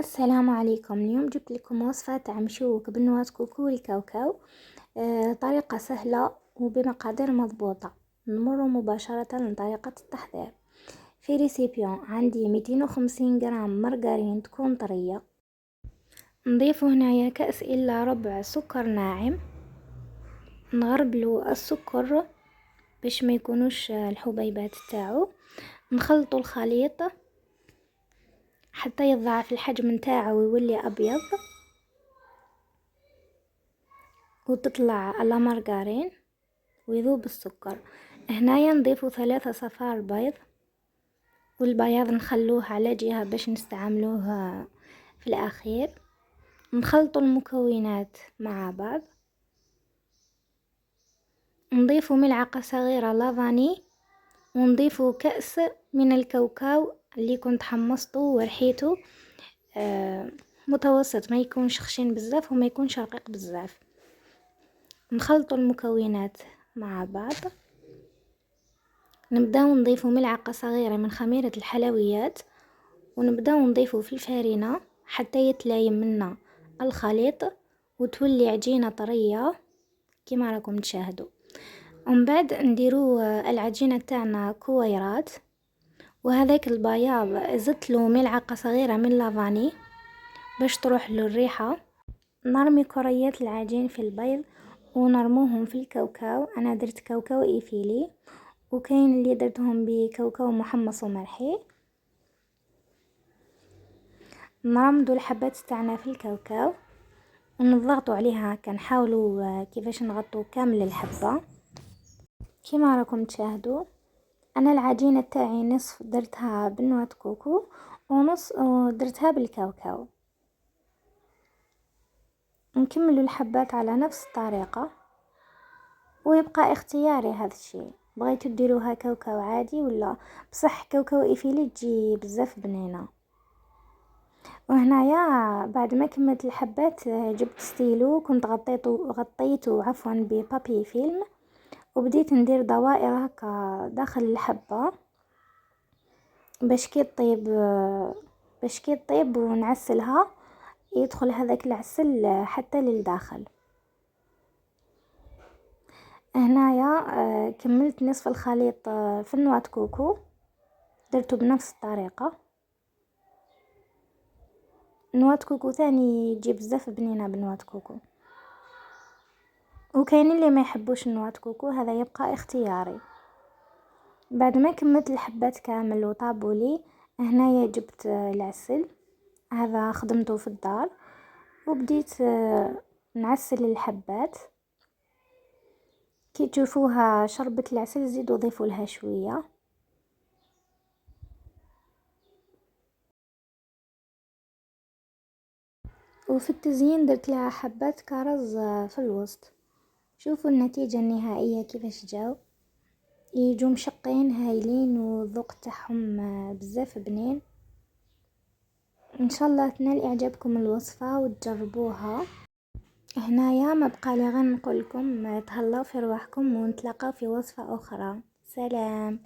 السلام عليكم. اليوم جبت لكم وصفة تاع مشوك بنوات كوكو الكاوكاو. طريقة سهلة وبمقادير مضبوطة. نمر مباشرة لطريقة التحضير. في ريسيبيون عندي 250 جرام مارغرين تكون طرية. نضيف هنايا كأس إلا ربع سكر ناعم. نغربلو السكر باش ما يكونوش الحبيبات تاعو. نخلطوا الخليط حتى يضاعف الحجم نتاعو ويولي ابيض وتطلع لا مارغرين ويذوب السكر. هنايا نضيفو 3 صفار بيض، والبياض نخلوه على جهة باش نستعملوه في الاخير. نخلطوا المكونات مع بعض. نضيفو ملعقة صغيرة لافاني، ونضيفو كأس من الكاوكاو اللي كنت حمصته ورحيته متوسط، ما يكونش خشن بزاف وما يكونش رقيق بزاف. نخلطوا المكونات مع بعض. نبداو نضيفوا ملعقة صغيرة من خميرة الحلويات، ونبداو نضيفوا في الفارينة حتى يتلايم منا الخليط وتولي عجينة طرية كما راكم تشاهدوا. ومن بعد نديرو العجينة تاعنا كويرات، وهذاك البياض زدت له ملعقة صغيرة من لافاني باش تروح له الريحة. نرمي كريات العجين في البيض ونرموهم في الكاوكاو. انا درت كاوكاو ايفيلي، وكاين اللي درتهم بكاوكاو محمص ومرحي. نرمدو الحبات تاعنا في الكاوكاو ونضغطوا عليها، كنحاولوا كيفاش نغطوا كامل الحبه كما راكم تشاهدوا. انا العجينه تاعي نصف درتها بنوات كوكو ونص درتها بالكاوكاو. نكملوا الحبات على نفس الطريقه، ويبقى اختياري هذا الشيء، بغيتوا ديروها كاوكاو عادي ولا بصح كاوكاو ايفيلي تجي بزاف بنينه. وهنايا بعد ما كملت الحبات جبت ستيلو، كنت غطيته عفوا ببابي فيلم، وبديت ندير دوائر هكا داخل الحبه باش كي تطيب ونعسلها يدخل هذاك العسل حتى للداخل. هنايا كملت نصف الخليط في النواة كوكو، درته بنفس الطريقه. نواة كوكو ثاني تجي بزاف بنينه بنواة كوكو، وكاين اللي ما يحبوش النواة كوكو، هذا يبقى اختياري. بعد ما كملت الحبات كامل وطابوا لي، هنايا جبت العسل، هذا خدمته في الدار، وبديت نعسل الحبات. كي تشوفوها شربت العسل زيدوا ضيفوا لها شويه. وفي التزيين درت لها حبات كرز في الوسط. شوفوا النتيجه النهائيه كيفاش جاو، يجوا مشقين هايلين والذوق تاعهم بزاف بنين. ان شاء الله تنال اعجابكم الوصفه وتجربوها. هنايا ما بقى لي غير نقول لكم تهلاو في رواحكم، ونتلاقاو في وصفه اخرى. سلام.